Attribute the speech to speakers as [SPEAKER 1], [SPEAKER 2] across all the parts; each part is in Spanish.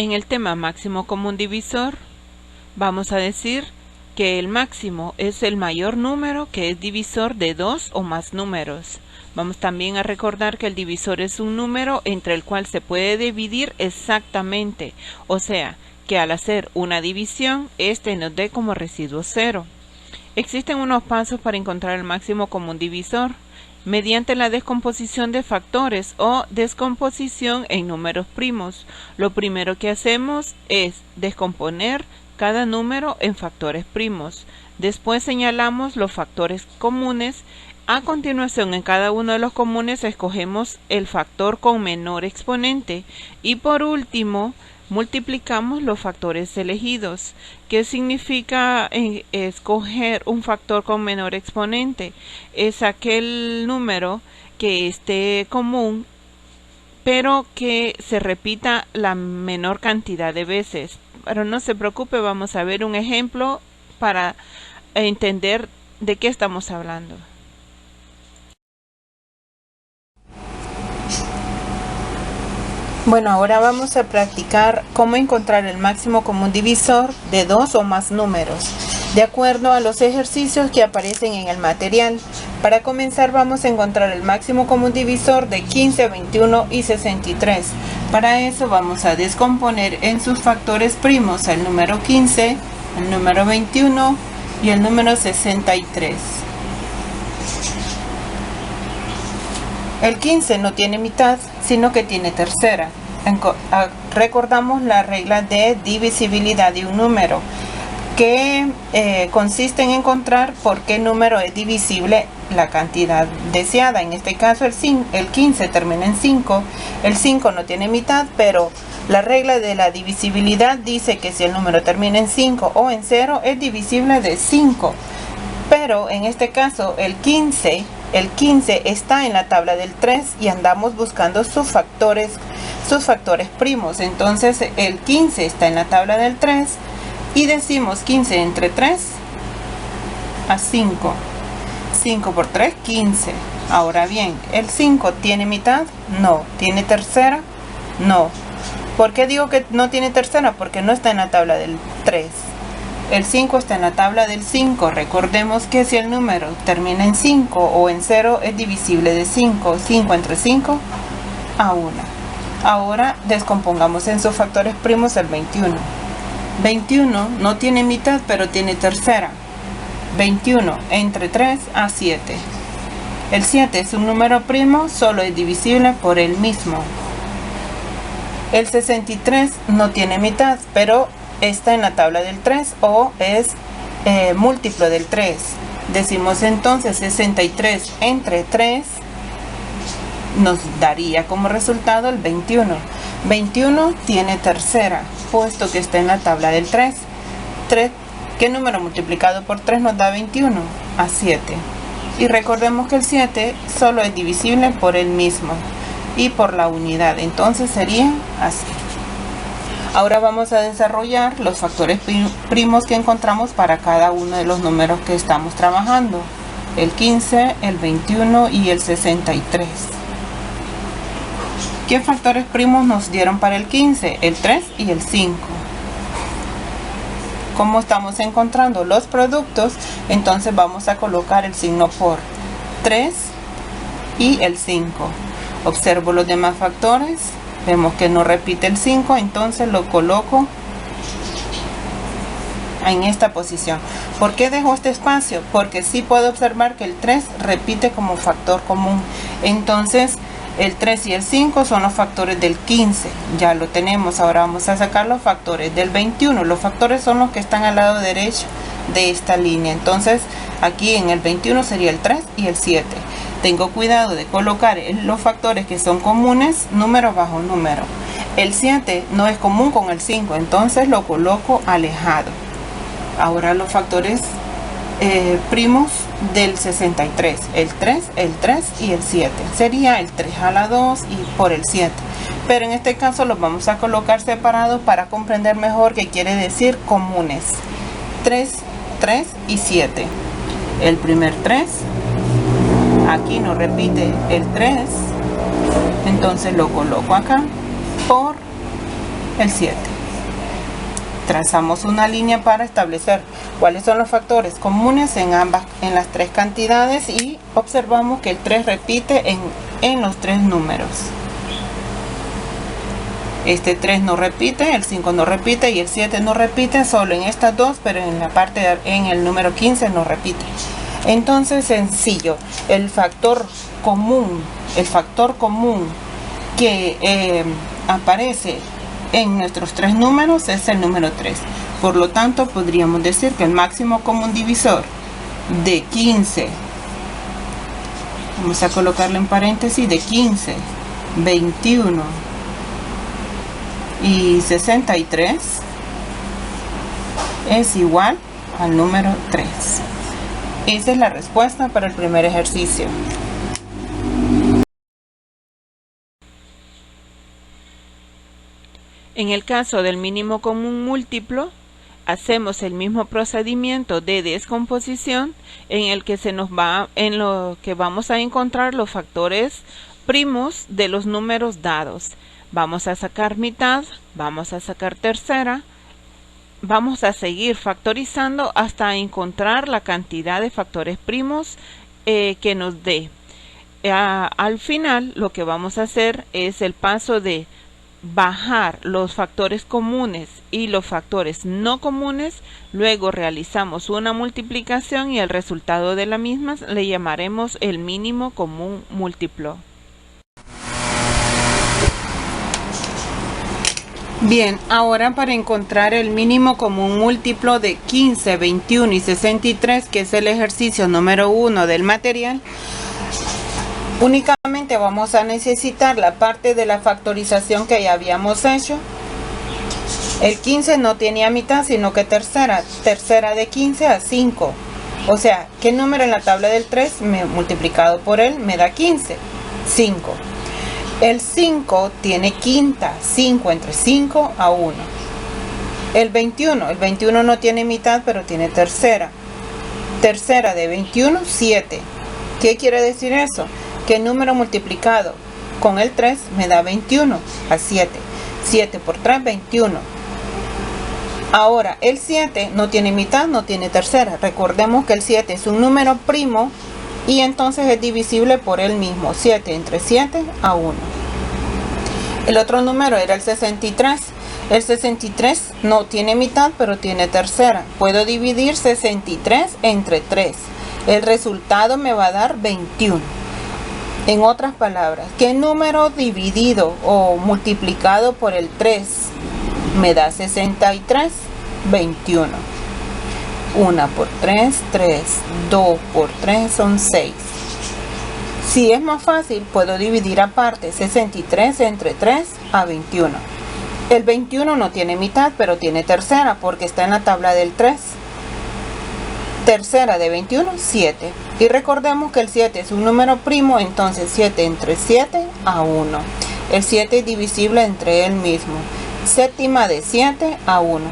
[SPEAKER 1] En el tema máximo común divisor, vamos a decir que el máximo es el mayor número que es divisor de dos o más números. Vamos también a recordar que el divisor es un número entre el cual se puede dividir exactamente, o sea, que al hacer una división, este nos dé como residuo 0. Existen unos pasos para encontrar el máximo común divisor, mediante la descomposición de factores o descomposición en números primos. Lo primero que hacemos es descomponer cada número en factores primos. Después señalamos los factores comunes. A continuación, en cada uno de los comunes escogemos el factor con menor exponente. Y por último, multiplicamos los factores elegidos. ¿Qué significa escoger un factor con menor exponente? Es aquel número que esté común, pero que se repita la menor cantidad de veces. Pero no se preocupe, vamos a ver un ejemplo para entender de qué estamos hablando. Bueno, ahora vamos a practicar cómo encontrar el máximo común divisor de dos o más números, de acuerdo a los ejercicios que aparecen en el material. Para comenzar vamos a encontrar el máximo común divisor de 15, 21 y 63. Para eso vamos a descomponer en sus factores primos el número 15, el número 21 y el número 63. El 15 no tiene mitad, sino que tiene tercera. Recordamos la regla de divisibilidad de un número, que consiste en encontrar por qué número es divisible la cantidad deseada. En este caso el 15 termina en 5, el 5 no tiene mitad, pero la regla de la divisibilidad dice que si el número termina en 5 o en 0 es divisible de 5. Pero en este caso el 15 está en la tabla del 3 y andamos buscando sus factores primos. Entonces el 15 está en la tabla del 3 y decimos 15 entre 3 a 5. 5 por 3, 15. Ahora bien, ¿el 5 tiene mitad? No. ¿Tiene tercera? No. ¿Por qué digo que no tiene tercera? Porque no está en la tabla del 3. El 5 está en la tabla del 5. Recordemos que si el número termina en 5 o en 0 es divisible de 5. 5 entre 5 a 1. Ahora descompongamos en sus factores primos el 21. 21 no tiene mitad, pero tiene tercera. 21 entre 3 a 7. El 7 es un número primo, solo es divisible por el mismo. El 63 no tiene mitad, pero está en la tabla del 3 o es múltiplo del 3. Decimos entonces 63 entre 3 nos daría como resultado el 21. 21 tiene tercera, puesto que está en la tabla del 3. ¿Qué número multiplicado por 3 nos da 21? A 7. Y recordemos que el 7 solo es divisible por el mismo y por la unidad, entonces sería así. Ahora vamos a desarrollar los factores primos que encontramos para cada uno de los números que estamos trabajando: el 15, el 21 y el 63. ¿Qué factores primos nos dieron para el 15? El 3 y el 5. Como estamos encontrando los productos, entonces vamos a colocar el signo por 3 y el 5. Observo los demás factores, vemos que no repite el 5, entonces lo coloco en esta posición. ¿Por qué dejo este espacio? Porque sí puedo observar que el 3 repite como factor común. Entonces el 3 y el 5 son los factores del 15, ya lo tenemos. Ahora vamos a sacar los factores del 21. Los factores son los que están al lado derecho de esta línea. Entonces aquí en el 21 sería el 3 y el 7. Tengo cuidado de colocar los factores que son comunes número bajo número. El 7 no es común con el 5, entonces lo coloco alejado. Ahora los factores primos del 63, el 3 y el 7. Sería el 3 a la 2 y por el 7. Pero en este caso los vamos a colocar separados para comprender mejor qué quiere decir comunes. 3 y 7. El primer 3, aquí no repite el 3, entonces lo coloco acá por el 7. Trazamos una línea para establecer cuáles son los factores comunes en las tres cantidades y observamos que el 3 repite en los tres números. Este 3 no repite, el 5 no repite y el 7 no repite, solo en estas dos, pero en el número 15 no repite. Entonces, sencillo, el factor común que aparece en nuestros tres números es el número 3. Por lo tanto, podríamos decir que el máximo común divisor de 15, vamos a colocarle en paréntesis, de 15, 21 y 63 es igual al número 3. Esa es la respuesta para el primer ejercicio. En el caso del mínimo común múltiplo, hacemos el mismo procedimiento de descomposición en lo que vamos a encontrar los factores primos de los números dados. Vamos a sacar mitad, vamos a sacar tercera, vamos a seguir factorizando hasta encontrar la cantidad de factores primos que nos dé. Al final lo que vamos a hacer es el paso de bajar los factores comunes y los factores no comunes, luego realizamos una multiplicación y el resultado de la misma le llamaremos el mínimo común múltiplo. Bien, ahora para encontrar el mínimo común múltiplo de 15, 21 y 63, que es el ejercicio número 1 del material, únicamente vamos a necesitar la parte de la factorización que ya habíamos hecho. El 15 no tenía mitad, sino que tercera de 15 a 5. O sea, ¿qué número en la tabla del 3 multiplicado por él me da 15? 5. El 5 tiene quinta, 5 entre 5 a 1. El 21 no tiene mitad, pero tiene tercera. Tercera de 21, 7. ¿Qué quiere decir eso? Que el número multiplicado con el 3 me da 21 a 7. 7 por 3, 21. Ahora, el 7 no tiene mitad, no tiene tercera. Recordemos que el 7 es un número primo y entonces es divisible por él mismo. 7 entre 7 a 1. El otro número era el 63. El 63 no tiene mitad, pero tiene tercera. Puedo dividir 63 entre 3. El resultado me va a dar 21. En otras palabras, ¿qué número dividido o multiplicado por el 3 me da 63? 21. 1 por 3, 3. 2 por 3 son 6. Si es más fácil, puedo dividir aparte 63 entre 3 a 21. El 21 no tiene mitad, pero tiene tercera porque está en la tabla del 3. Tercera de 21, 7. Y recordemos que el 7 es un número primo, entonces 7 entre 7 a 1. El 7 es divisible entre él mismo. Séptima de 7 a 1.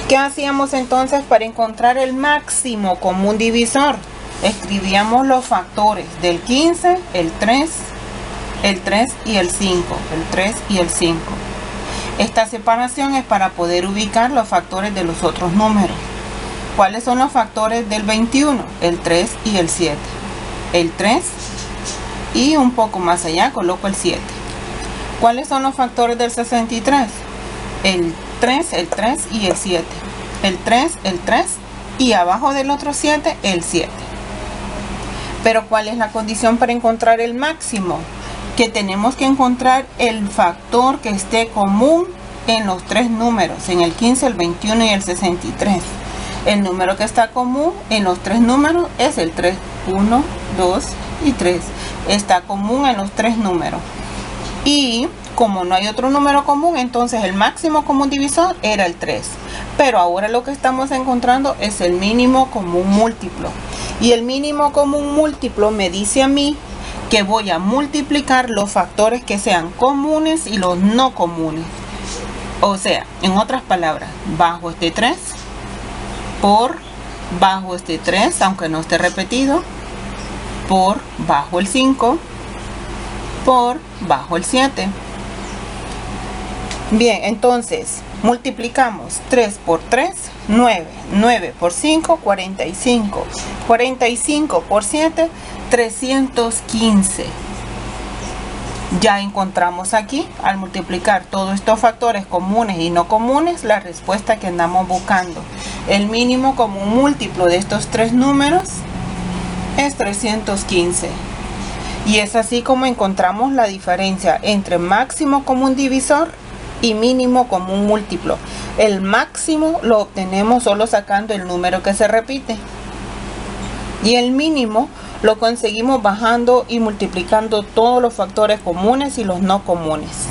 [SPEAKER 1] ¿Qué hacíamos entonces para encontrar el máximo común divisor? Escribíamos los factores del 15, el 3 y el 5. El 3 y el 5. Esta separación es para poder ubicar los factores de los otros números. ¿Cuáles son los factores del 21? El 3 y el 7. El 3 y un poco más allá coloco el 7. ¿Cuáles son los factores del 63? El 3 y el 7. El 3 y abajo del otro 7, el 7. Pero ¿cuál es la condición para encontrar el máximo? Que tenemos que encontrar el factor que esté común en los tres números, en el 15, el 21 y el 63. El número que está común en los tres números es el 3. 1, 2 y 3. Está común en los tres números. Y como no hay otro número común, entonces el máximo común divisor era el 3. Pero ahora lo que estamos encontrando es el mínimo común múltiplo. Y el mínimo común múltiplo me dice a mí que voy a multiplicar los factores que sean comunes y los no comunes. O sea, en otras palabras, bajo este 3 por bajo este 3, aunque no esté repetido, por bajo el 5, por bajo el 7. Bien, entonces, Multiplicamos 3 por 3, 9. 9 por 5, 45. 45 por 7, 315. Ya encontramos aquí, al multiplicar todos estos factores comunes y no comunes, la respuesta que andamos buscando. El mínimo común múltiplo de estos tres números es 315. Y es así como encontramos la diferencia entre máximo común divisor y mínimo común múltiplo. El máximo lo obtenemos solo sacando el número que se repite. Y el mínimo lo conseguimos bajando y multiplicando todos los factores comunes y los no comunes.